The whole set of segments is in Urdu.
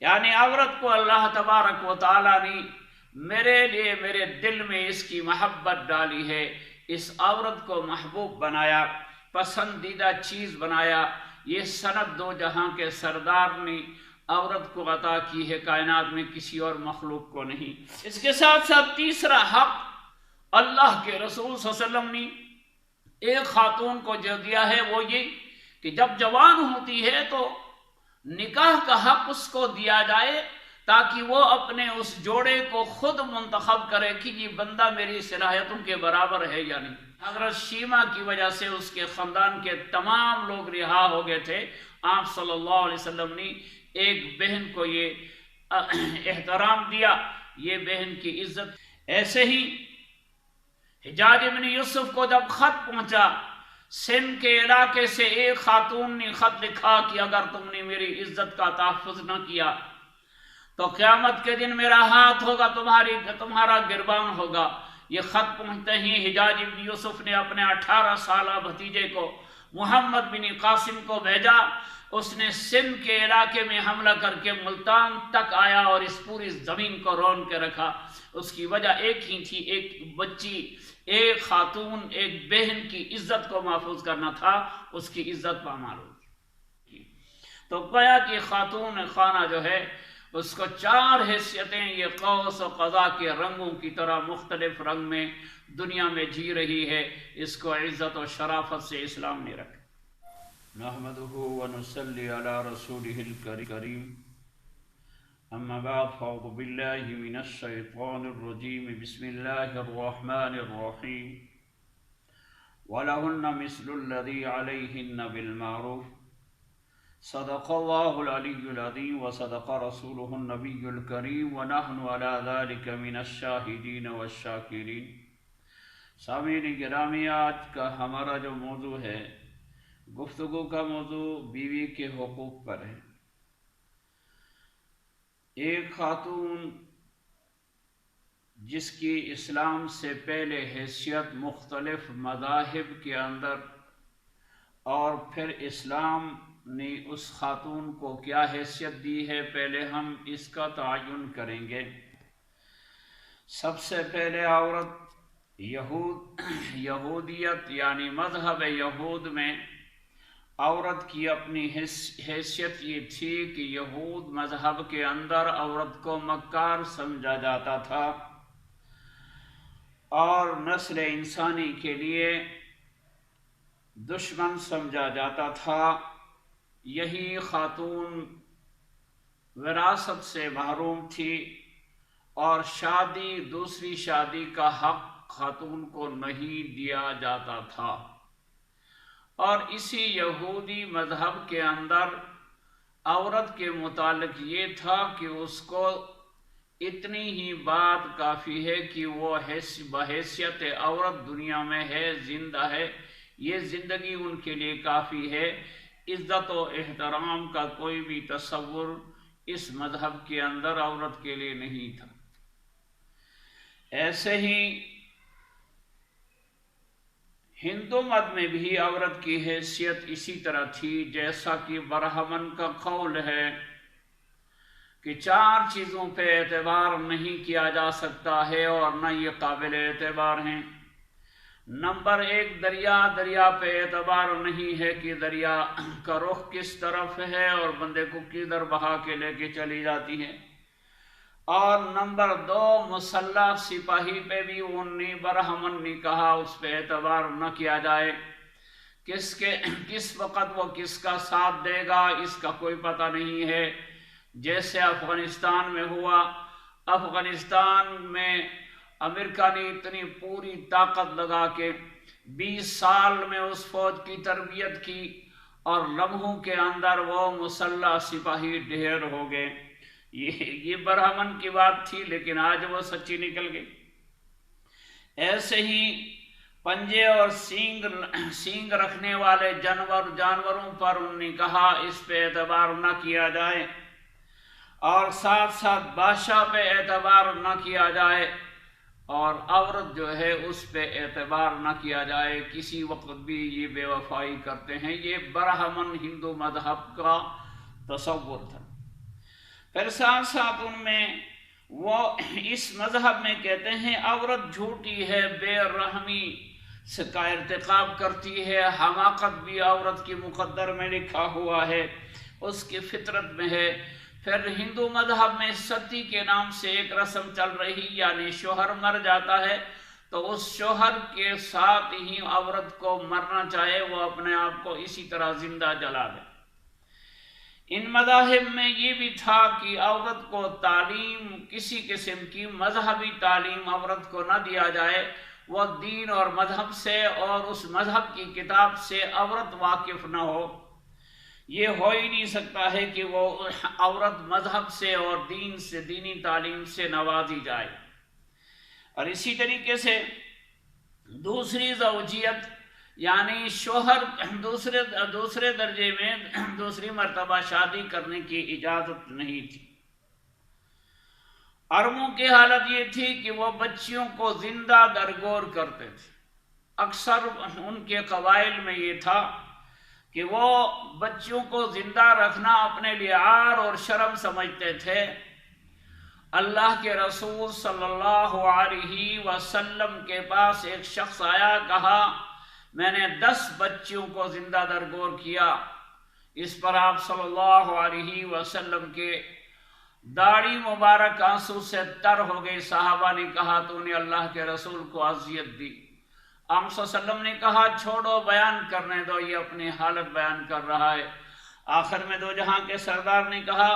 یعنی عورت کو اللہ تبارک و تعالیٰ نے میرے لیے میرے دل میں اس کی محبت ڈالی ہے، اس عورت کو محبوب بنایا، پسندیدہ چیز بنایا۔ یہ سند دو جہاں کے سردار نے عورت کو عطا کی ہے، کائنات میں کسی اور مخلوق کو نہیں۔ اس کے ساتھ ساتھ تیسرا حق اللہ کے رسول صلی اللہ علیہ وسلم نے ایک خاتون کو جو دیا ہے وہ یہ کہ جب جوان ہوتی ہے تو نکاح کا حق اس کو دیا جائے، تاکہ وہ اپنے اس جوڑے کو خود منتخب کرے کہ یہ بندہ میری صلاحیتوں کے برابر ہے یا نہیں۔ حضرت شیمہ کی وجہ سے اس کے خاندان کے تمام لوگ رہا ہو گئے تھے۔ آپ صلی اللہ علیہ وسلم نے ایک بہن کو یہ احترام دیا، یہ بہن کی عزت۔ ایسے ہی حجاج ابن یوسف کو جب خط پہنچا سندھ کے علاقے سے، ایک خاتون نے خط لکھا کہ اگر تم نے میری عزت کا تحفظ نہ کیا تو قیامت کے دن میرا ہاتھ ہوگا، تمہارا گربان ہوگا۔ یہ خط پہنچتے ہی حجاج ابن یوسف نے اپنے 18 سالہ بھتیجے کو محمد بن قاسم کو بھیجا۔ اس نے سندھ کے علاقے میں حملہ کر کے ملتان تک آیا اور اس پوری زمین کو رون کے رکھا۔ اس کی وجہ ایک ہی تھی، ایک بچی، ایک خاتون، ایک بہن کی عزت کو محفوظ کرنا تھا، اس کی عزت پامال ہوگی۔ تو گویا کہ خاتون خانہ جو ہے اس کو 4 حیثیتیں یہ قوس و قزح کے رنگوں کی طرح مختلف رنگ میں دنیا میں جی رہی ہے۔ اس کو عزت و شرافت سے اسلام نے رکھا۔ نحمدہ ونصلی علی رسولہ الکریم، اما بعد فاعوذ باللہ من الشیطان الرجیم، بسم اللہ الرحمن الرحیم۔ وَلَهُنَّ مِثْلُ الَّذِي عَلَيْهِنَّ بِالْمَعْرُوفِ صدق اللہ العلی العظیم وصدق رسولہ النبی الکریم ونحن علی ذلک من الشاہدین والشاکرین۔ سامعین گرامی، آج کا ہمارا جو موضوع ہے، گفتگو کا موضوع بیوی کے حقوق پر ہے۔ ایک خاتون جس کی اسلام سے پہلے حیثیت مختلف مذاہب کے اندر، اور پھر اسلام نے اس خاتون کو کیا حیثیت دی ہے، پہلے ہم اس کا تعین کریں گے۔ سب سے پہلے عورت یہودیت یعنی مذہب یہود میں عورت کی اپنی حیثیت یہ تھی کہ یہود مذہب کے اندر عورت کو مکار سمجھا جاتا تھا اور نسل انسانی کے لیے دشمن سمجھا جاتا تھا۔ یہی خاتون وراثت سے محروم تھی اور دوسری شادی کا حق خاتون کو نہیں دیا جاتا تھا۔ اور اسی یہودی مذہب کے اندر عورت کے متعلق یہ تھا کہ اس کو اتنی ہی بات کافی ہے کہ وہ بحیثیت عورت دنیا میں ہے، زندہ ہے، یہ زندگی ان کے لیے کافی ہے۔ عزت و احترام کا کوئی بھی تصور اس مذہب کے اندر عورت کے لیے نہیں تھا۔ ایسے ہی ہندو مت میں بھی عورت کی حیثیت اسی طرح تھی، جیسا کہ برہمن کا قول ہے کہ 4 چیزوں پہ اعتبار نہیں کیا جا سکتا ہے اور نہ یہ قابل اعتبار ہیں۔ نمبر 1، دریا پہ اعتبار نہیں ہے کہ دریا کا رخ کس طرف ہے اور بندے کو کدھر بہا کے لے کے چلی جاتی ہے۔ اور نمبر 2، مسلح سپاہی پہ بھی برہمن نے کہا اس پہ اعتبار نہ کیا جائے، کس وقت وہ کس کا ساتھ دے گا اس کا کوئی پتہ نہیں ہے۔ جیسے افغانستان میں ہوا، افغانستان میں امریکہ نے اتنی پوری طاقت لگا کے 20 سال میں اس فوج کی تربیت کی اور لمحوں کے اندر وہ مسلح سپاہی ڈھیر ہو گئے۔ یہ برہمن کی بات تھی، لیکن آج وہ سچی نکل گئی۔ ایسے ہی پنجے اور سینگ رکھنے والے جانوروں پر انہوں نے کہا اس پہ اعتبار نہ کیا جائے، اور ساتھ ساتھ بادشاہ پہ اعتبار نہ کیا جائے، اور عورت جو ہے اس پہ اعتبار نہ کیا جائے کسی وقت بھی یہ بے وفائی کرتے ہیں۔ یہ برہمن ہندو مذہب کا تصور تھا۔ پھر ساتھ ساتھ ان میں وہ اس مذہب میں کہتے ہیں عورت جھوٹی ہے، بے رحمی سے کا ارتکاب کرتی ہے، حماقت بھی عورت کی مقدر میں لکھا ہوا ہے، اس کی فطرت میں ہے۔ پھر ہندو مذہب میں ستی کے نام سے ایک رسم چل رہی، یعنی شوہر مر جاتا ہے تو اس شوہر کے ساتھ ہی عورت کو مرنا چاہے، وہ اپنے آپ کو اسی طرح زندہ جلا دے۔ ان مذاہب میں یہ بھی تھا کہ عورت کو تعلیم، کسی قسم کی مذہبی تعلیم عورت کو نہ دیا جائے، وہ دین اور مذہب سے اور اس مذہب کی کتاب سے عورت واقف نہ ہو۔ یہ ہو ہی نہیں سکتا ہے کہ وہ عورت مذہب سے اور دین سے، دینی تعلیم سے نوازی جائے۔ اور اسی طریقے سے دوسری زوجیت، یعنی شوہر دوسرے درجے میں دوسری مرتبہ شادی کرنے کی اجازت نہیں تھی۔ عربوں کی حالت یہ تھی کہ وہ بچیوں کو زندہ درگور کرتے تھے۔ اکثر ان کے قبائل میں یہ تھا کہ وہ بچیوں کو زندہ رکھنا اپنے لیے عار اور شرم سمجھتے تھے۔ اللہ کے رسول صلی اللہ علیہ وسلم کے پاس ایک شخص آیا، کہا میں نے 10 بچیوں کو زندہ درگور کیا۔ اس پر آپ صلی اللہ علیہ وسلم کے داڑھی مبارک آنسو سے تر ہو گئی۔ صحابہ نے کہا تو نے اللہ کے رسول کو اذیت دی۔ آپ صلی اللہ علیہ وسلم نے کہا چھوڑو، بیان کرنے دو، یہ اپنی حالت بیان کر رہا ہے۔ آخر میں دو جہاں کے سردار نے کہا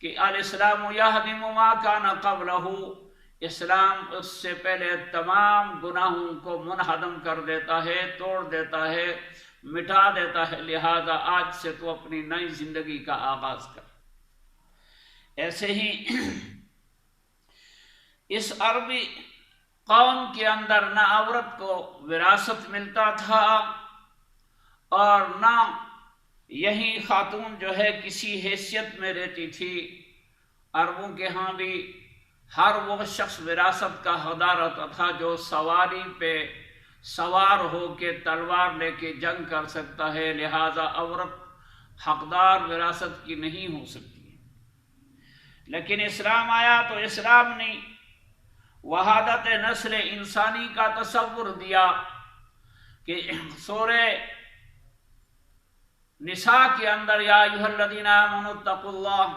کہ الاسلام یہدم ما کان قبلہ، اسلام اس سے پہلے تمام گناہوں کو منہدم کر دیتا ہے، توڑ دیتا ہے، مٹا دیتا ہے، لہذا آج سے تو اپنی نئی زندگی کا آغاز کر۔ ایسے ہی اس عربی قوم کے اندر نہ عورت کو وراثت ملتا تھا اور نہ یہی خاتون جو ہے کسی حیثیت میں رہتی تھی۔ عربوں کے ہاں بھی ہر وہ شخص وراثت کا حقدار ہوتا تھا جو سواری پہ سوار ہو کے تلوار لے کے جنگ کر سکتا ہے، لہذا عورت حقدار وراثت کی نہیں ہو سکتی۔ لیکن اسلام آیا تو اسلام نے وحدت نسل انسانی کا تصور دیا کہ سورہ نساء کے اندر یا ایھا الذین آمنوا اتقوا اللہ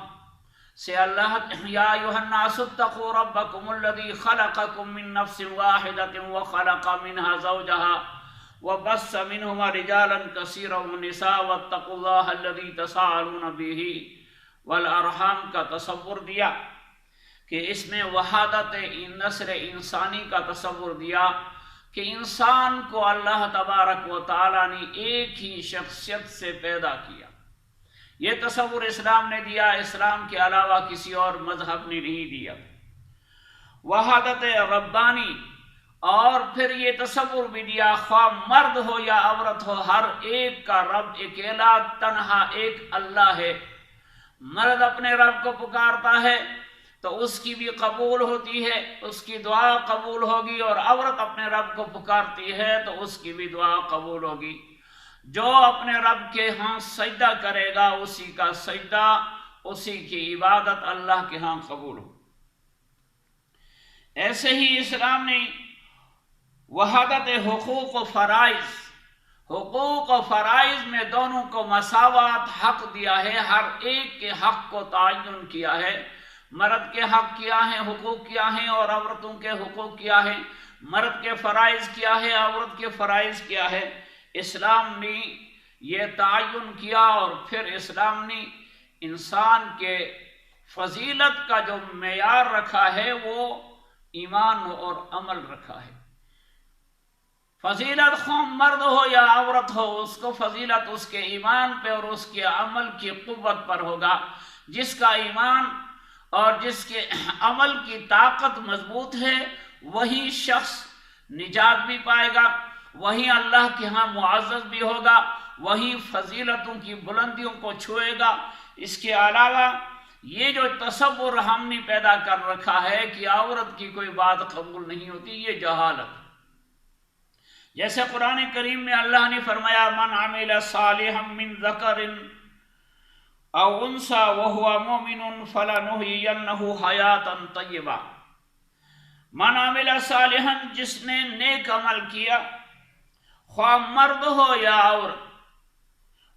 سے اللہ یا ایھا الناس اتقوا ربکم الذی خلقکم من نفس واحدۃ وخلق منها زوجها وبث منهما رجالا کثیرا ونساء واتقوا اللہ الذی تساءلون به والارحام کا تصور دیا کہ اس میں وحدت نسل انسانی کا تصور دیا کہ انسان کو اللہ تبارک و تعالیٰ نے ایک ہی شخصیت سے پیدا کیا۔ یہ تصور اسلام نے دیا، اسلام کے علاوہ کسی اور مذہب نے نہیں دیا۔ وحدت ربانی، اور پھر یہ تصور بھی دیا خواہ مرد ہو یا عورت ہو، ہر ایک کا رب اکیلا تنہا ایک اللہ ہے۔ مرد اپنے رب کو پکارتا ہے تو اس کی بھی قبول ہوتی ہے، اس کی دعا قبول ہوگی، اور عورت اپنے رب کو پکارتی ہے تو اس کی بھی دعا قبول ہوگی۔ جو اپنے رب کے ہاں سجدہ کرے گا اسی کا سجدہ، اسی کی عبادت اللہ کے ہاں قبول ہو۔ ایسے ہی اسلام نے وحدت حقوق و فرائض، حقوق و فرائض میں دونوں کو مساوات حق دیا ہے، ہر ایک کے حق کو تعین کیا ہے۔ مرد کے حق کیا ہیں، حقوق کیا ہیں، اور عورتوں کے حقوق کیا ہیں، مرد کے فرائض کیا ہے، عورت کے فرائض کیا ہے۔ اسلام نے یہ تعین کیا، اور پھر اسلام نے انسان کے فضیلت کا جو معیار رکھا ہے وہ ایمان اور عمل رکھا ہے۔ فضیلت خواہ مرد ہو یا عورت ہو، اس کو فضیلت اس کے ایمان پہ اور اس کے عمل کی قوت پر ہوگا۔ جس کا ایمان اور جس کے عمل کی طاقت مضبوط ہے وہی شخص نجات بھی پائے گا، وہی اللہ کے ہاں معزز بھی ہوگا، وہی فضیلتوں کی بلندیوں کو چھوئے گا۔ اس کے علاوہ یہ جو تصور ہم نے پیدا کر رکھا ہے کہ عورت کی کوئی بات قبول نہیں ہوتی، یہ جہالت۔ جیسے قرآن کریم میں اللہ نے فرمایا من عمل صالحا من ذکر او انسا وہو مومن فلنحیینہ حیاتا طیبہ، من عمل صالحا، جس نے نیک عمل کیا خواہ مرد ہو یا عورت،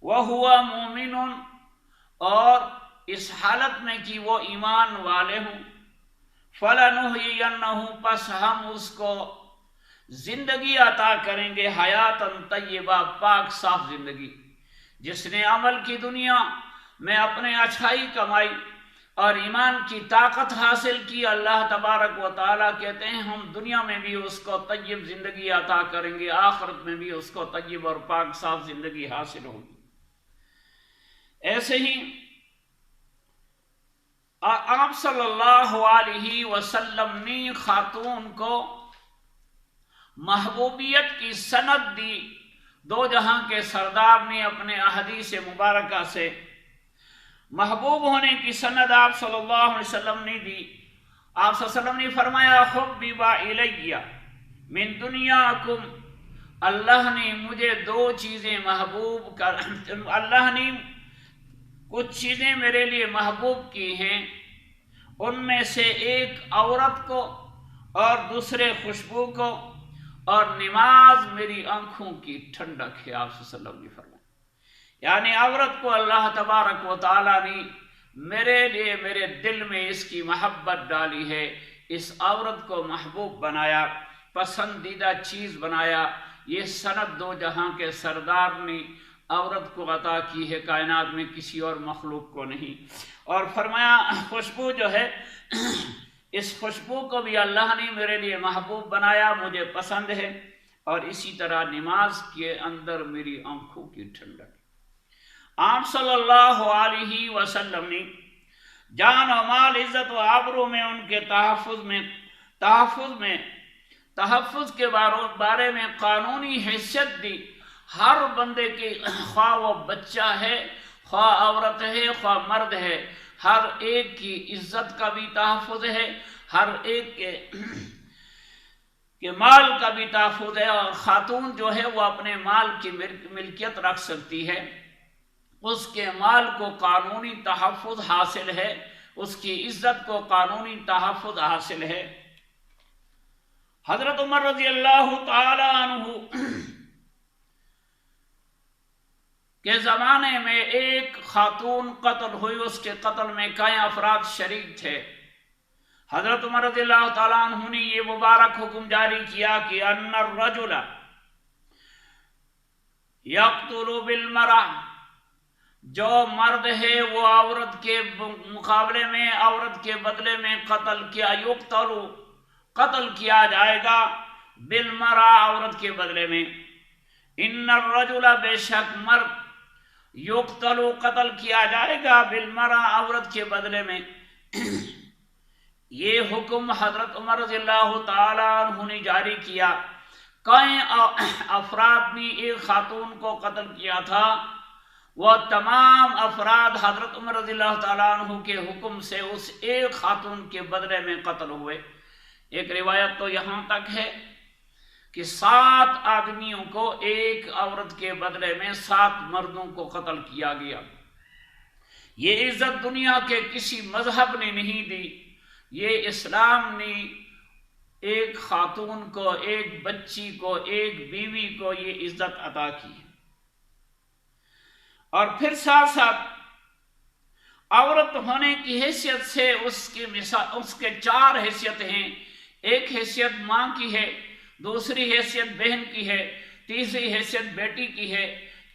وہو مومن، اور اس حالت میں کہ وہ ایمان والے ہوں، فلنحیینہ، پس ہم اس کو زندگی عطا کریں گے، حیاتا طیبہ، پاک صاف زندگی۔ جس نے عمل کی دنیا میں اپنے اچھائی کمائی اور ایمان کی طاقت حاصل کی، اللہ تبارک و تعالیٰ کہتے ہیں ہم دنیا میں بھی اس کو طیب زندگی عطا کریں گے، آخرت میں بھی اس کو طیب اور پاک صاف زندگی حاصل ہوگی۔ ایسے ہی آپ صلی اللہ علیہ وسلم نے خاتون کو محبوبیت کی سند دی، دو جہاں کے سردار نے اپنے احادیث مبارکہ سے محبوب ہونے کی سند آپ صلی اللہ علیہ وسلم نے دی۔ آپ صلی اللہ علیہ وسلم نے فرمایا حبب الی من دنیاکم، اللہ نے مجھے دو چیزیں محبوب کر، اللہ نے کچھ چیزیں میرے لیے محبوب کی ہیں، ان میں سے ایک عورت کو اور دوسرے خوشبو کو، اور نماز میری آنکھوں کی ٹھنڈک ہے، آپ صلی اللہ علیہ وسلم نے فرمایا۔ یعنی عورت کو اللہ تبارک و تعالیٰ نے میرے لیے میرے دل میں اس کی محبت ڈالی ہے، اس عورت کو محبوب بنایا، پسندیدہ چیز بنایا۔ یہ سند دو جہاں کے سردار نے عورت کو عطا کی ہے، کائنات میں کسی اور مخلوق کو نہیں۔ اور فرمایا خوشبو جو ہے، اس خوشبو کو بھی اللہ نے میرے لیے محبوب بنایا، مجھے پسند ہے، اور اسی طرح نماز کے اندر میری آنکھوں کی ٹھنڈک۔ آپ صلی اللہ علیہ وسلم نے جان و مال، عزت و آبرو میں ان کے تحفظ کے بارے میں قانونی حیثیت دی۔ ہر بندے کی، خواہ وہ بچہ ہے، خواہ عورت ہے، خواہ مرد ہے، ہر ایک کی عزت کا بھی تحفظ ہے، ہر ایک کے مال کا بھی تحفظ ہے، اور خاتون جو ہے وہ اپنے مال کی ملکیت رکھ سکتی ہے، اس کے مال کو قانونی تحفظ حاصل ہے، اس کی عزت کو قانونی تحفظ حاصل ہے۔ حضرت عمر رضی اللہ تعالی عنہ کے زمانے میں ایک خاتون قتل ہوئی، اس کے قتل میں کئی افراد شریک تھے۔ حضرت عمر رضی اللہ تعالیٰ عنہ نے یہ مبارک حکم جاری کیا کہ ان الرجل یقتل بالمرأة، جو مرد ہے وہ عورت کے مقابلے میں، عورت کے بدلے میں قتل کیا جائے گا، بالمرأة، عورت کے بدلے میں۔ ان الرجل، بے شک مرد، یقتل، قتل کیا جائے گا، بالمرأة، عورت کے بدلے میں۔ یہ حکم حضرت عمر رضی اللہ تعالیٰ عنہ نے جاری کیا۔ کئی افراد نے ایک خاتون کو قتل کیا تھا، وہ تمام افراد حضرت عمر رضی اللہ تعالیٰ عنہ کے حکم سے اس ایک خاتون کے بدلے میں قتل ہوئے۔ ایک روایت تو یہاں تک ہے کہ 7 آدمیوں کو ایک عورت کے بدلے میں 7 مردوں کو قتل کیا گیا۔ یہ عزت دنیا کے کسی مذہب نے نہیں دی، یہ اسلام نے ایک خاتون کو، ایک بچی کو، ایک بیوی کو یہ عزت عطا کی۔ اور پھر ساتھ ساتھ عورت ہونے کی حیثیت سے اس کے 4 حیثیتیں ہیں۔ ایک حیثیت ماں کی ہے، دوسری حیثیت بہن کی ہے، تیسری حیثیت بیٹی کی ہے،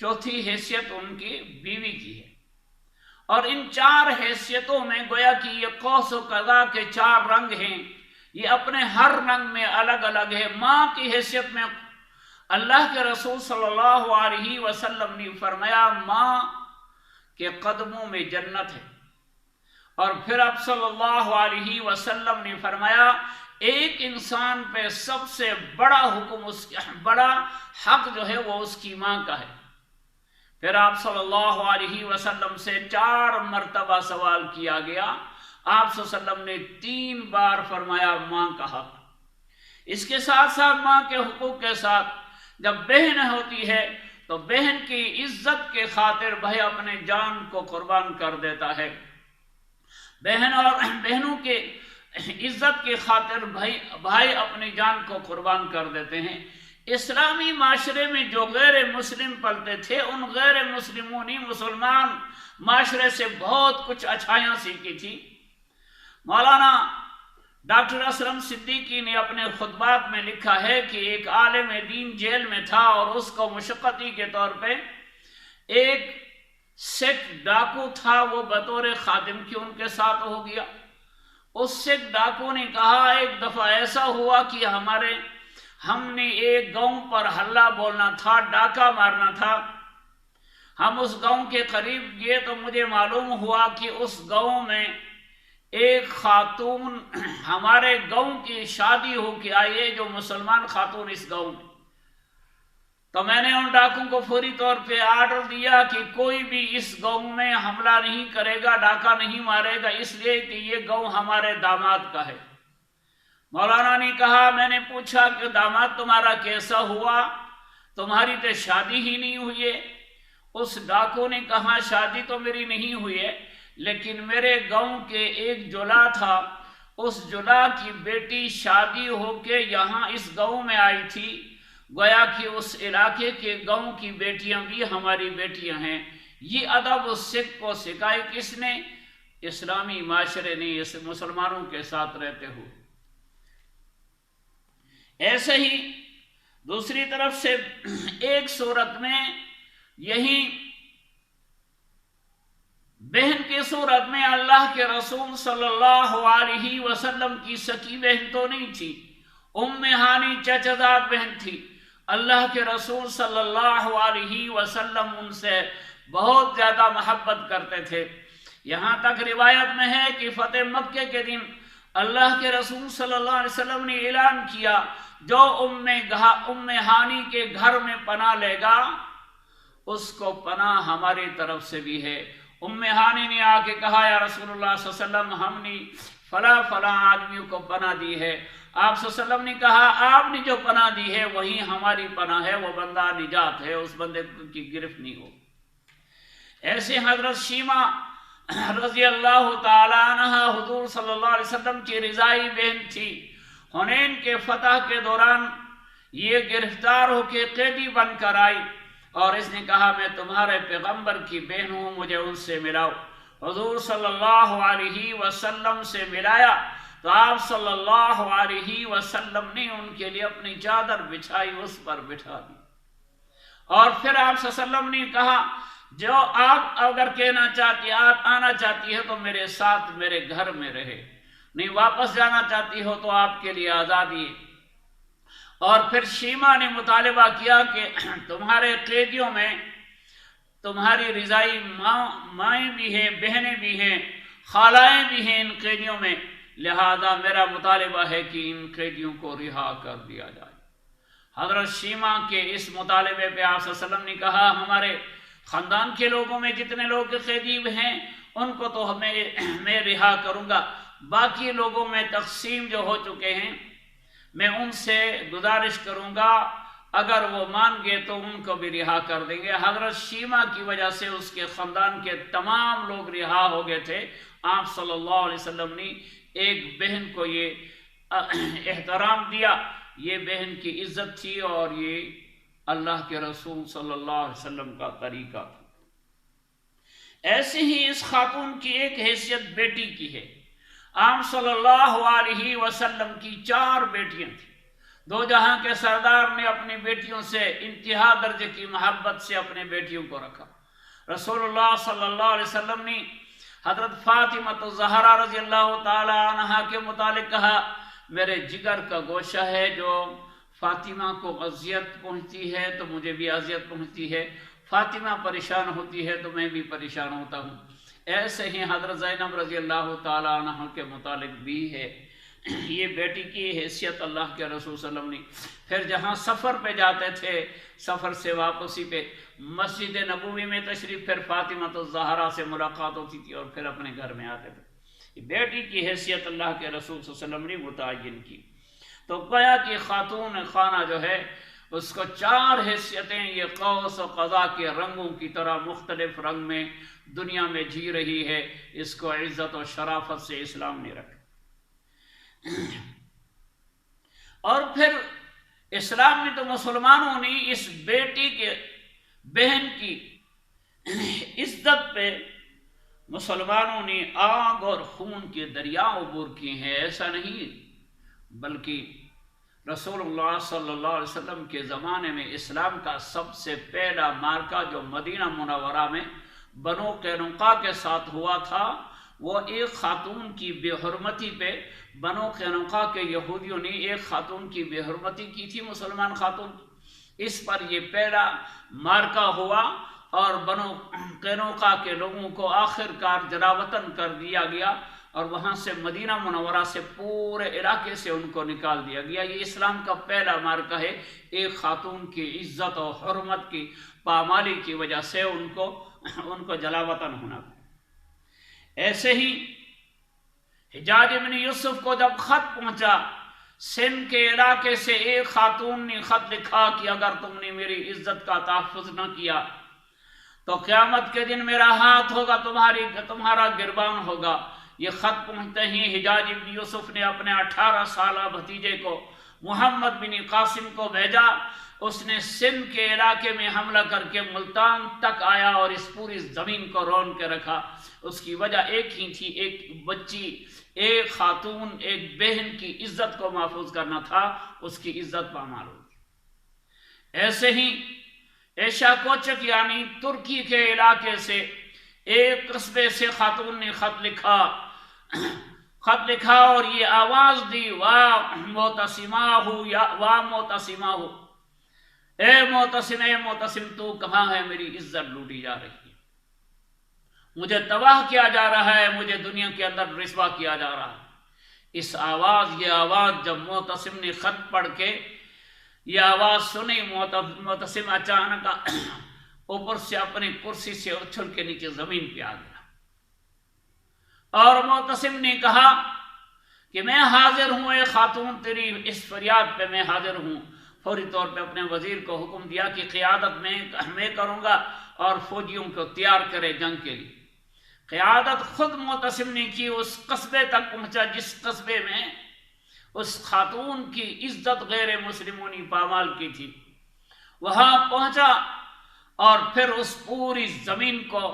چوتھی حیثیت ان کی بیوی کی ہے۔ اور ان 4 حیثیتوں میں گویا کہ یہ قوس و قزح کے 4 رنگ ہیں، یہ اپنے ہر رنگ میں الگ الگ ہے۔ ماں کی حیثیت میں اللہ کے رسول صلی اللہ علیہ وسلم نے فرمایا ماں کے قدموں میں جنت ہے۔ اور پھر اب صلی اللہ علیہ وسلم نے فرمایا ایک انسان پہ سب سے بڑا حکم، بڑا حق جو ہے وہ اس کی ماں کا ہے۔ پھر آپ صلی اللہ علیہ وسلم سے 4 مرتبہ سوال کیا گیا، آپ صلی اللہ علیہ وسلم نے 3 بار فرمایا ماں کا حق۔ اس کے ساتھ ساتھ ماں کے حقوق کے ساتھ جب بہن ہوتی ہے تو بہن کی عزت کے خاطر بھائی اپنے جان کو قربان کر دیتا ہے، بہن اور بہنوں کے عزت کی خاطر بھائی اپنی جان کو قربان کر دیتے ہیں۔ اسلامی معاشرے میں جو غیر مسلم پلتے تھے، ان غیر مسلموں نے مسلمان معاشرے سے بہت کچھ اچھائیاں سیکھی تھی۔ مولانا ڈاکٹر اسلم صدیقی نے اپنے خطبات میں لکھا ہے کہ ایک عالم دین جیل میں تھا اور اس کو مشقتی کے طور پہ ایک سکھ ڈاکو تھا، وہ بطور خادم کی ان کے ساتھ ہو گیا۔ اس سکھ ڈاکو نے کہا ایک دفعہ ایسا ہوا کہ ہم نے ایک گاؤں پر ہلہ بولنا تھا، ڈاکہ مارنا تھا۔ ہم اس گاؤں کے قریب گئے تو مجھے معلوم ہوا کہ اس گاؤں میں ایک خاتون ہمارے گاؤں کی شادی ہو کے آئی ہے، جو مسلمان خاتون اس گاؤں میں۔ تو میں نے ان ڈاکوں کو فوری طور پہ آرڈر دیا کہ کوئی بھی اس گاؤں میں حملہ نہیں کرے گا، ڈاکہ نہیں مارے گا، اس لیے کہ یہ گاؤں ہمارے داماد کا ہے۔ مولانا نے کہا، میں نے پوچھا کہ داماد تمہارا کیسا ہوا، تمہاری تو شادی ہی نہیں ہوئی ہے۔ اس ڈاکو نے کہا شادی تو میری نہیں ہوئی ہے، لیکن میرے گاؤں کے ایک جولا تھا، اس جولا کی بیٹی شادی ہو کے یہاں اس گاؤں میں آئی تھی، گویا کہ اس علاقے کے گاؤں کی بیٹیاں بھی ہماری بیٹیاں ہیں۔ یہ ادب اس سکھ کو سکھائی کس نے؟ اسلامی معاشرے نے، اس مسلمانوں کے ساتھ رہتے ہوئے۔ ایسے ہی دوسری طرف سے ایک صورت میں یہی بہن کی صورت میں اللہ کے رسول صلی اللہ علیہ وسلم کی سکی بہن تو نہیں تھی، ام ہانی چچزاد بہن تھی۔ اللہ کے رسول صلی اللہ علیہ وسلم ان سے بہت زیادہ محبت کرتے تھے، یہاں تک روایت میں ہے کہ فتح مکہ کے دن اللہ کے رسول صلی اللہ علیہ وسلم نے اعلان کیا، جو ام ہانی کے گھر میں پناہ لے گا اس کو پناہ ہماری طرف سے بھی ہے۔ ام ہانی نے آ کے کہا، یا رسول اللہ صلی اللہ علیہ وسلم، ہم نے فلاں آدمیوں کو پناہ دی ہے۔ آپ صلی اللہ علیہ وسلم نے کہا، آپ نے جو پناہ دی ہے وہی ہماری پناہ ہے، وہ بندہ نجات ہے، اس بندے کی گرفت نہیں ہو۔ ایسے حضرت شیمہ رضی اللہ تعالی عنہ حضور صلی اللہ علیہ وسلم کی رضائی بہن تھی۔ حنین کے فتح کے دوران یہ گرفتار ہو کے قیدی بن کر آئی اور اس نے کہا، میں تمہارے پیغمبر کی بہن ہوں، مجھے ان سے ملاؤ۔ حضور صلی اللہ علیہ وسلم سے ملایا تو آپ صلی اللہ علیہ وسلم نے ان کے لیے اپنی چادر بچھائی، اس پر بٹھا دی، اور پھر آپ صلی اللہ علیہ وسلم نے کہا، جو آپ اگر کہنا چاہتی ہے، آپ آنا چاہتی ہے تو میرے ساتھ میرے گھر میں رہے، نہیں واپس جانا چاہتی ہو تو آپ کے لیے آزادی ہے۔ اور پھر شیمہ نے مطالبہ کیا کہ تمہارے قیدیوں میں تمہاری رضائی مائیں بھی ہیں، بہنیں بھی ہیں، خالائیں بھی ہیں ان قیدیوں میں، لہذا میرا مطالبہ ہے کہ ان قیدیوں کو رہا کر دیا جائے۔ حضرت شیمہ کے اس مطالبے پہ آپ صلی اللہ علیہ وسلم نے کہا، ہمارے خاندان کے لوگوں میں جتنے لوگ قیدی ہیں ان کو تو میں رہا کروں گا، باقی لوگوں میں تقسیم جو ہو چکے ہیں میں ان سے گزارش کروں گا، اگر وہ مان گئے تو ان کو بھی رہا کر دیں گے۔ حضرت شیمہ کی وجہ سے اس کے خاندان کے تمام لوگ رہا ہو گئے تھے۔ آپ صلی اللہ علیہ وسلم نے ایک بہن کو یہ احترام دیا، یہ بہن کی عزت تھی اور یہ اللہ کے رسول صلی اللہ علیہ وسلم کا طریقہ تھا۔ ایسے ہی اس خاتون کی ایک حیثیت بیٹی کی ہے۔ آپ صلی اللہ علیہ وسلم کی 4 بیٹیاں تھیں، دو جہاں کے سردار نے اپنی بیٹیوں سے انتہا درجے کی محبت سے اپنے بیٹیوں کو رکھا۔ رسول اللہ صلی اللہ علیہ وسلم نے حضرت فاطمہ الزہرا رضی اللہ تعالی عنہا کے متعلق کہا، میرے جگر کا گوشہ ہے، جو فاطمہ کو اذیت پہنچتی ہے تو مجھے بھی اذیت پہنچتی ہے، فاطمہ پریشان ہوتی ہے تو میں بھی پریشان ہوتا ہوں۔ ایسے ہی حضرت زینب رضی اللہ تعالی عنہ کے متعلق بھی ہے۔ یہ بیٹی کی حیثیت اللہ کے رسول صلی اللہ علیہ وسلم نے پھر جہاں سفر پہ جاتے تھے، سفر سے واپسی پہ مسجد نبوی میں تشریف، پھر فاطمہ الزہرا سے ملاقات ہوتی تھی اور پھر اپنے گھر میں آتے تھے۔ بیٹی کی حیثیت اللہ کے رسول صلی اللہ علیہ وسلم نے متعین کی۔ تو گویا کہ خاتون خانہ جو ہے اس کو 4 حیثیتیں یہ قوس و قزح کے رنگوں کی طرح مختلف رنگ میں دنیا میں جی رہی ہے، اس کو عزت و شرافت سے اسلام نے رکھا۔ اور پھر اسلام نے تو مسلمانوں نے اس بیٹی کے بہن کی عزت پہ مسلمانوں نے آگ اور خون کے دریا عبور کیے ہیں، ایسا نہیں، بلکہ رسول اللہ صلی اللہ علیہ وسلم کے زمانے میں اسلام کا سب سے پہلا معرکہ جو مدینہ منورہ میں بنو قینقاع کے ساتھ ہوا تھا، وہ ایک خاتون کی بے حرمتی پہ بنو قینقاع کے یہودیوں نے ایک خاتون کی بے حرمتی کی تھی، مسلمان خاتون، اس پر یہ پہلا معرکہ ہوا اور بنو قینقاع کے لوگوں کو آخر کار جلاوطن کر دیا گیا اور وہاں سے مدینہ منورہ سے پورے علاقے سے ان کو نکال دیا گیا۔ یہ اسلام کا پہلا معرکہ ہے، ایک خاتون کی عزت و حرمت کی پامالی کی وجہ سے ان کو جلاوطن ہونا۔ ایسے ہی حجاج بن یوسف کو جب خط پہنچا سندھ کے علاقے سے، ایک خاتون نے خط لکھا کہ اگر تم نے میری عزت کا تحفظ نہ کیا تو قیامت کے دن میرا ہاتھ ہوگا، تمہارا گربان ہوگا۔ یہ خط پہنچتے ہی حجاج بن یوسف نے اپنے 18 سالہ بھتیجے کو محمد بن قاسم کو بھیجا، اس نے سندھ کے علاقے میں حملہ کر کے ملتان تک آیا اور اس پوری زمین کو رون کے رکھا۔ اس کی وجہ ایک ہی تھی، ایک بچی، ایک خاتون، ایک بہن کی عزت کو محفوظ کرنا تھا، اس کی عزت پامال ہوگی۔ ایسے ہی ایشا کوچک یعنی ترکی کے علاقے سے ایک قصبے سے خاتون نے خط لکھا اور یہ آواز دی، واہ معتصمہ یا واہ معتصمہ ہو، اے معتصم تو کہاں ہے؟ میری عزت لوٹی جا رہی ہے، مجھے تباہ کیا جا رہا ہے، مجھے دنیا کے اندر رسوا کیا جا رہا ہے۔ یہ آواز جب معتصم نے خط پڑھ کے یہ آواز سنی، معتصم اچانک اوپر سے اپنی کرسی سے اچھل کے نیچے زمین پہ آ گیا اور معتصم نے کہا کہ میں حاضر ہوں، اے خاتون تیری اس فریاد پہ میں حاضر ہوں۔ فوری طور پہ اپنے وزیر کو حکم دیا کہ قیادت میں کروں گا اور فوجیوں کو تیار کرے جنگ کے لیے۔ قیادت خود معتصم نے کی، اس قصبے تک پہنچا جس قصبے میں اس خاتون کی عزت غیر مسلموں نے پامال کی تھی، وہاں پہنچا اور پھر اس پوری زمین کو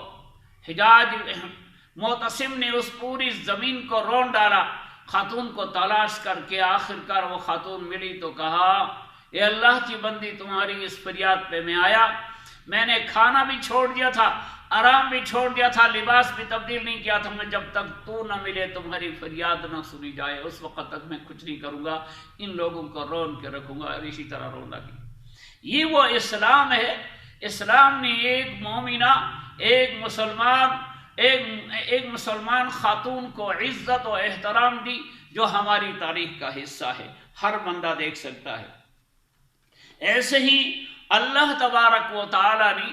معتصم نے اس پوری زمین کو رون ڈالا، خاتون کو تلاش کر کے آخر کار وہ خاتون ملی تو کہا، اے اللہ کی بندی، تمہاری اس فریاد پہ میں آیا، میں نے کھانا بھی چھوڑ دیا تھا، آرام بھی چھوڑ دیا تھا، لباس بھی تبدیل نہیں کیا تھا، میں جب تک تو نہ ملے، تمہاری فریاد نہ سنی جائے، اس وقت تک میں کچھ نہیں کروں گا، ان لوگوں کو رون کے رکھوں گا۔ اسی طرح رونا کی۔ یہ وہ اسلام ہے، اسلام نے ایک مومنہ، ایک مسلمان خاتون کو عزت و احترام دی جو ہماری تاریخ کا حصہ ہے، ہر بندہ دیکھ سکتا ہے۔ ایسے ہی اللہ تبارک و تعالی نے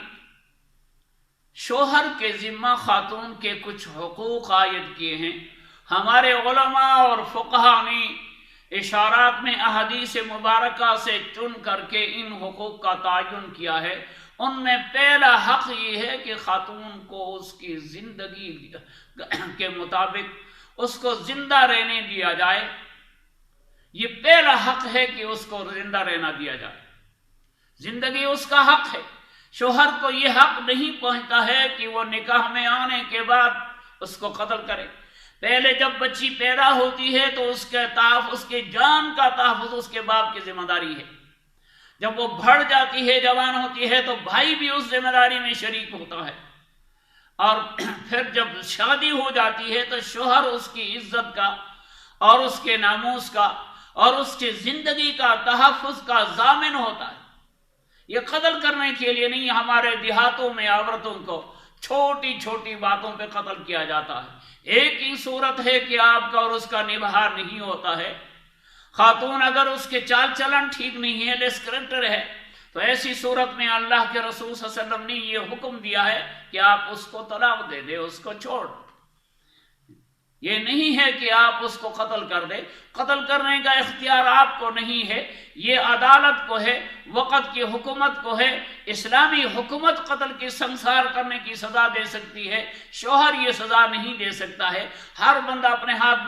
شوہر کے ذمہ خاتون کے کچھ حقوق عائد کیے ہیں۔ ہمارے علماء اور فقہاء نے اشارات میں احادیث مبارکہ سے چن کر کے ان حقوق کا تعین کیا ہے۔ ان میں پہلا حق یہ ہے کہ خاتون کو اس کی زندگی کے مطابق اس کو زندہ رہنے دیا جائے، یہ پہلا حق ہے کہ اس کو زندہ رہنا دیا جائے، زندگی اس کا حق ہے۔ شوہر کو یہ حق نہیں پہنچتا ہے کہ وہ نکاح میں آنے کے بعد اس کو قتل کرے۔ پہلے جب بچی پیدا ہوتی ہے تو اس کے جان کا تحفظ اس کے باپ کی ذمہ داری ہے، جب وہ بڑھ جاتی ہے، جوان ہوتی ہے، تو بھائی بھی اس ذمہ داری میں شریک ہوتا ہے، اور پھر جب شادی ہو جاتی ہے تو شوہر اس کی عزت کا اور اس کے ناموس کا اور اس کی زندگی کا تحفظ کا ضامن ہوتا ہے۔ یہ قتل کرنے کے لیے نہیں، ہمارے دیہاتوں میں عورتوں کو چھوٹی چھوٹی باتوں پہ قتل کیا جاتا ہے۔ ایک ہی صورت ہے کہ آپ کا اور اس کا نبھا نہیں ہوتا ہے، خاتون اگر اس کے چال چلن ٹھیک نہیں ہے، لیس کریکٹر ہے، تو ایسی صورت میں اللہ کے رسول صلی اللہ علیہ وسلم نے یہ حکم دیا ہے کہ آپ اس کو طلاق دے دیں، اس کو چھوڑ۔ یہ نہیں ہے کہ آپ اس کو قتل کر دیں، قتل کرنے کا اختیار آپ کو نہیں ہے، یہ عدالت کو ہے، وقت کی حکومت کو ہے۔ اسلامی حکومت قتل کی سنسار کرنے کی سزا دے سکتی ہے، شوہر یہ سزا نہیں دے سکتا ہے۔ ہر بندہ اپنے ہاتھ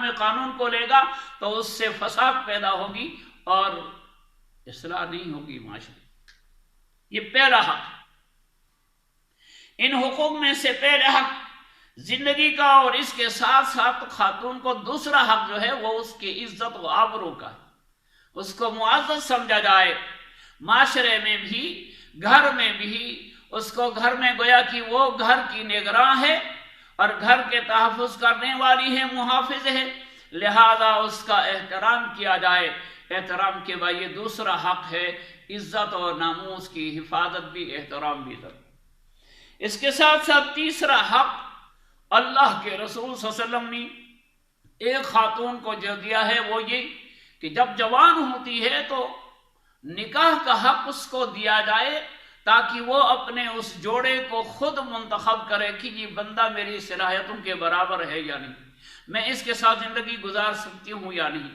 میں قانون کو لے گا تو اس سے فساد پیدا ہوگی اور اصلاح نہیں ہوگی معاشرے۔ یہ پہلا حق۔ ان حقوق میں سے پہلا حق زندگی کا، اور اس کے ساتھ ساتھ خاتون کو دوسرا حق جو ہے وہ اس کی عزت و آبرو کا ہے، اس کو معزز سمجھا جائے، معاشرے میں بھی، گھر میں بھی اس کو، گھر میں گویا کہ وہ گھر کی نگراں ہے اور گھر کے تحفظ کرنے والی ہے، محافظ ہے، لہذا اس کا احترام کیا جائے۔ احترام کے بعد یہ دوسرا حق ہے، عزت اور ناموس کی حفاظت بھی، احترام بھی ضرور۔ اس کے ساتھ ساتھ تیسرا حق اللہ کے رسول صلی اللہ علیہ وسلم نے ایک خاتون کو جو دیا ہے وہ یہ کہ جب جوان ہوتی ہے تو نکاح کا حق اس کو دیا جائے، تاکہ وہ اپنے اس جوڑے کو خود منتخب کرے کہ یہ بندہ میری صلاحیتوں کے برابر ہے یا نہیں، میں اس کے ساتھ زندگی گزار سکتی ہوں یا نہیں،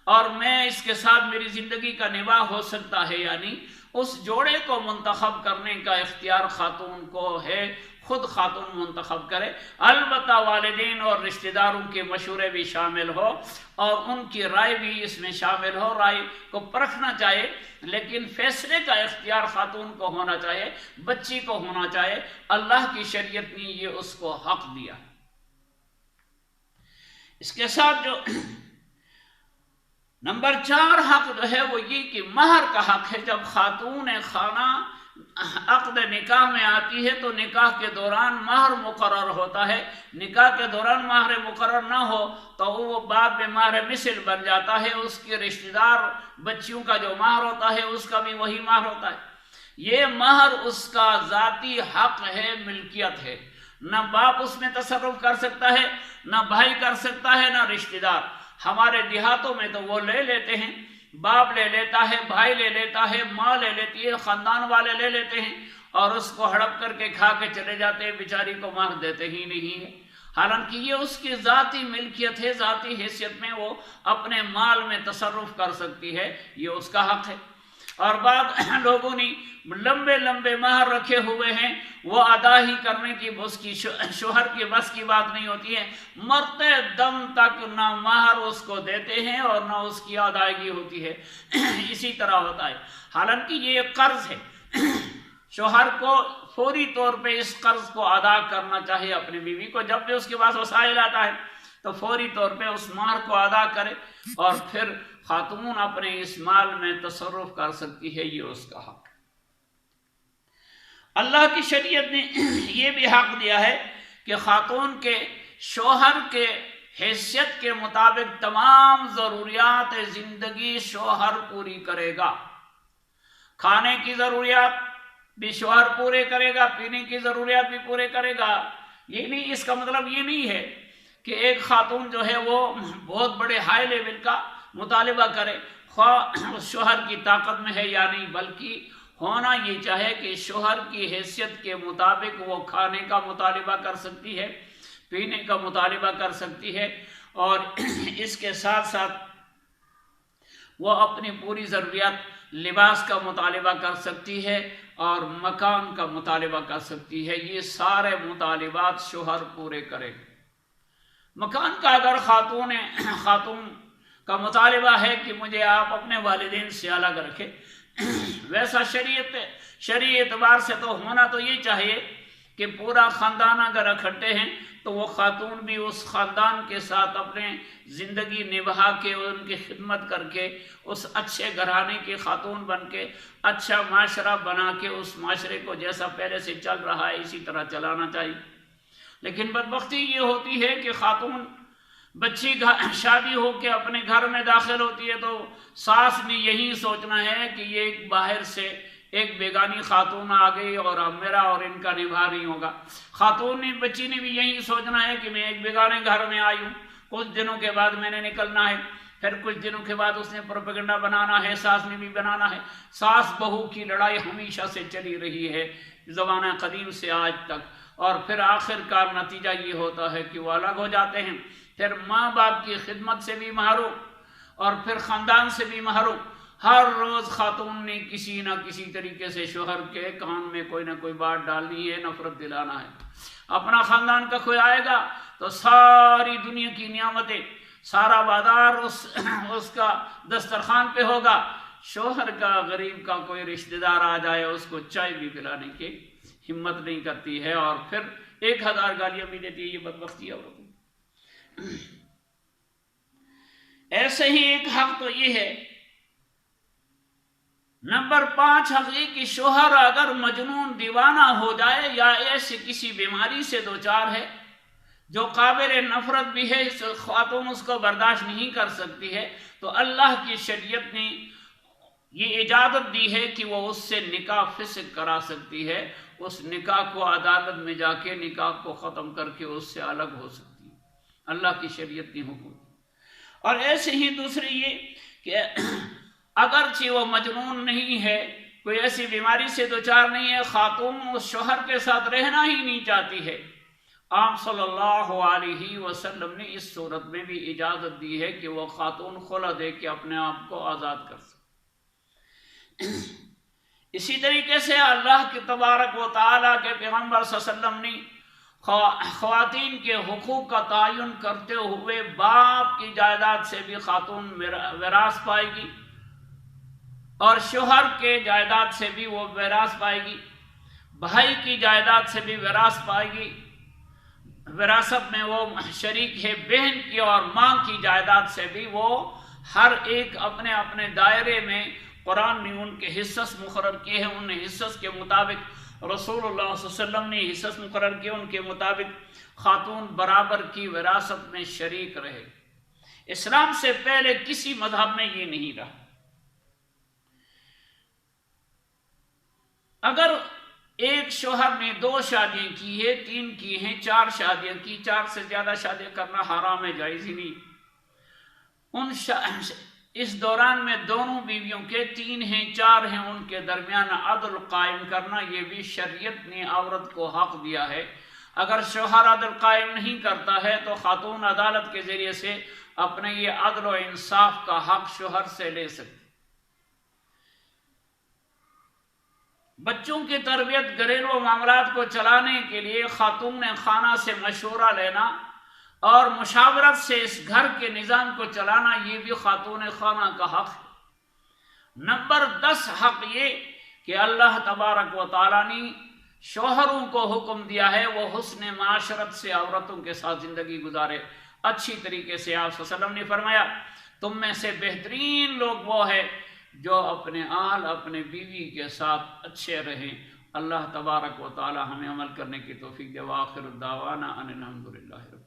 اور میں اس کے ساتھ میری زندگی کا نباہ ہو سکتا ہے یا نہیں۔ اس جوڑے کو منتخب کرنے کا اختیار خاتون کو ہے، خود خاتون منتخب کرے، البتہ والدین اور رشتہ داروں کے مشورے بھی شامل ہو اور ان کی رائے بھی اس میں شامل ہو، رائے کو پرکھنا چاہیے، لیکن فیصلے کا اختیار خاتون کو ہونا چاہیے، بچی کو ہونا چاہیے۔ اللہ کی شریعت نے یہ اس کو حق دیا۔ اس کے ساتھ جو نمبر 4 حق جو ہے وہ یہ کہ مہر کا حق ہے۔ جب خاتون خانہ عقد نکاح میں آتی ہے تو نکاح کے دوران مہر مقرر ہوتا ہے، نکاح کے دوران مہر مقرر نہ ہو تو وہ بعد میں مہر مثل بن جاتا ہے، اس کے رشتہ دار بچیوں کا جو مہر ہوتا ہے اس کا بھی وہی مہر ہوتا ہے۔ یہ مہر اس کا ذاتی حق ہے، ملکیت ہے، نہ باپ اس میں تصرف کر سکتا ہے، نہ بھائی کر سکتا ہے، نہ رشتہ دار۔ ہمارے دیہاتوں میں تو وہ لے لیتے ہیں، باپ لے لیتا ہے، بھائی لے لیتا ہے، ماں لے لیتی ہے، خاندان والے لے لیتے ہیں اور اس کو ہڑپ کر کے کھا کے چلے جاتے ہیں، بیچاری کو مہر دیتے ہی نہیں ہے، حالانکہ یہ اس کی ذاتی ملکیت ہے، ذاتی حیثیت میں وہ اپنے مال میں تصرف کر سکتی ہے، یہ اس کا حق ہے۔ اور بعض لوگوں نے لمبے لمبے مہر رکھے ہوئے ہیں، وہ ادا ہی کرنے کی اس کی شوہر کی بس کی بات نہیں ہوتی ہے، مرتے دم تک نہ مہر اس کو دیتے ہیں اور نہ اس کی ادائیگی ہوتی ہے، اسی طرح ہوتا ہے، حالانکہ یہ ایک قرض ہے، شوہر کو فوری طور پہ اس قرض کو ادا کرنا چاہیے اپنی بیوی کو، جب بھی اس کے پاس وسائل آتا ہے تو فوری طور پہ اس مہر کو ادا کرے، اور پھر خاتون اپنے اس مال میں تصرف کر سکتی ہے، یہ اس کا حق۔ اللہ کی شریعت نے یہ بھی حق دیا ہے کہ خاتون کے شوہر کے حیثیت کے مطابق تمام ضروریات زندگی شوہر پوری کرے گا، کھانے کی ضروریات بھی شوہر پورے کرے گا، پینے کی ضروریات بھی پورے کرے گا۔ یہ نہیں، اس کا مطلب یہ نہیں ہے کہ ایک خاتون جو ہے وہ بہت بڑے ہائی لیول کا مطالبہ کرے، خواہ شوہر کی طاقت میں ہے یا نہیں، بلکہ ہونا یہ چاہے کہ شوہر کی حیثیت کے مطابق وہ کھانے کا مطالبہ کر سکتی ہے، پینے کا مطالبہ کر سکتی ہے، اور اس کے ساتھ ساتھ وہ اپنی پوری ضروریات، لباس کا مطالبہ کر سکتی ہے اور مکان کا مطالبہ کر سکتی ہے۔ یہ سارے مطالبات شوہر پورے کرے۔ مکان کا اگر خاتون کا مطالبہ ہے کہ مجھے آپ اپنے والدین سے الگ رکھے، ویسا شرعی اعتبار سے تو ہونا تو یہ چاہیے کہ پورا خاندان اگر اکٹھے ہیں تو وہ خاتون بھی اس خاندان کے ساتھ اپنے زندگی نبھا کے، ان کی خدمت کر کے، اس اچھے گھرانے کی خاتون بن کے، اچھا معاشرہ بنا کے اس معاشرے کو جیسا پہلے سے چل رہا ہے اسی طرح چلانا چاہیے۔ لیکن بدبختی یہ ہوتی ہے کہ خاتون بچی شادی ہو کے اپنے گھر میں داخل ہوتی ہے تو ساس نے یہی سوچنا ہے کہ یہ ایک باہر سے ایک بیگانی خاتون آ گئی اور اب میرا اور ان کا نبھا نہیں ہوگا۔ خاتون نے، بچی نے بھی یہی سوچنا ہے کہ میں ایک بیگانے گھر میں آئی ہوں، کچھ دنوں کے بعد میں نے نکلنا ہے، پھر کچھ دنوں کے بعد اس نے پروپیگنڈا بنانا ہے، ساس نے بھی بنانا ہے۔ ساس بہو کی لڑائی ہمیشہ سے چلی رہی ہے، زمانہ قدیم سے آج تک، اور پھر آخر کار نتیجہ یہ ہوتا ہے کہ وہ الگ ہو جاتے ہیں، پھر ماں باپ کی خدمت سے بھی محروم اور پھر خاندان سے بھی محروم۔ ہر روز خاتون نے کسی نہ کسی طریقے سے شوہر کے کان میں کوئی نہ کوئی بات ڈالنی ہے، نفرت دلانا ہے۔ اپنا خاندان کا کوئی آئے گا تو ساری دنیا کی نعمتیں، سارا بازار اس کا دسترخوان پہ ہوگا، شوہر کا غریب کا کوئی رشتہ دار آ جائے اس کو چائے بھی پلانے کی ہمت نہیں کرتی ہے، اور پھر 1000 گالیاں بھی دیتی ہے۔ یہ بدبختی ہے۔ ایسے ہی ایک حق تو یہ ہے، نمبر 5 حق یہ کہ شوہر اگر مجنون دیوانہ ہو جائے یا ایسے کسی بیماری سے دوچار ہے جو قابل نفرت بھی ہے، خاتون اس کو برداشت نہیں کر سکتی ہے، تو اللہ کی شریعت نے یہ اجازت دی ہے کہ وہ اس سے نکاح فسخ کرا سکتی ہے، اس نکاح کو عدالت میں جا کے نکاح کو ختم کر کے اس سے الگ ہو سکتی ہے، اللہ کی شریعت نے حکم دی۔ اور ایسے ہی دوسری یہ کہ اگرچہ وہ مجنون نہیں ہے، کوئی ایسی بیماری سے دوچار نہیں ہے، خاتون اس شوہر کے ساتھ رہنا ہی نہیں چاہتی ہے، آپ صلی اللہ علیہ وسلم نے اس صورت میں بھی اجازت دی ہے کہ وہ خاتون خلا دے کے اپنے آپ کو آزاد کر سکے۔ اسی طریقے سے اللہ کے تبارک و تعالیٰ کے پیغمبر صلی اللہ علیہ وسلم نے خواتین کے حقوق کا تعین کرتے ہوئے باپ کی جائیداد سے بھی خاتون وراثت پائے گی اور شوہر کے جائیداد سے بھی وہ وراثت پائے گی، بھائی کی جائیداد سے بھی وراثت پائے گی، وراثت میں وہ شریک ہے، بہن کی اور ماں کی جائیداد سے بھی وہ ہر ایک اپنے اپنے دائرے میں، قرآن نے ان کے حصص مقرر کیے ہیں، ان حصص کے مطابق رسول اللہ صلی اللہ علیہ وسلم نے حصص مقرر کیے، ان کے مطابق خاتون برابر کی وراثت میں شریک رہے۔ اسلام سے پہلے کسی مذہب میں یہ نہیں رہا۔ اگر ایک شوہر نے 2 شادیاں کی ہے، 3 کی ہیں، 4 شادیاں کی، 4 سے زیادہ شادیاں کرنا حرام ہے، جائز ہی نہیں۔ اس دوران میں دونوں بیویوں کے 3 ہیں، 4 ہیں، ان کے درمیان عدل قائم کرنا، یہ بھی شریعت نے عورت کو حق دیا ہے۔ اگر شوہر عدل قائم نہیں کرتا ہے تو خاتون عدالت کے ذریعے سے اپنے یہ عدل و انصاف کا حق شوہر سے لے سکتی۔ بچوں کی تربیت، گھریلو معاملات کو چلانے کے لیے خاتون خانہ سے مشورہ لینا اور مشاورت سے اس گھر کے نظام کو چلانا، یہ بھی خاتون خانہ کا حق ہے۔ نمبر 10 حق یہ کہ اللہ تبارک و تعالیٰ نے شوہروں کو حکم دیا ہے وہ حسن معاشرت سے عورتوں کے ساتھ زندگی گزارے، اچھی طریقے سے۔ آپ صلی اللہ علیہ وسلم نے فرمایا تم میں سے بہترین لوگ وہ ہے جو اپنے آل، اپنے بیوی کے ساتھ اچھے رہیں۔ اللہ تبارک و تعالیٰ ہمیں عمل کرنے کی توفیق دے۔ وآخر دعوانا ان الحمدللہ رب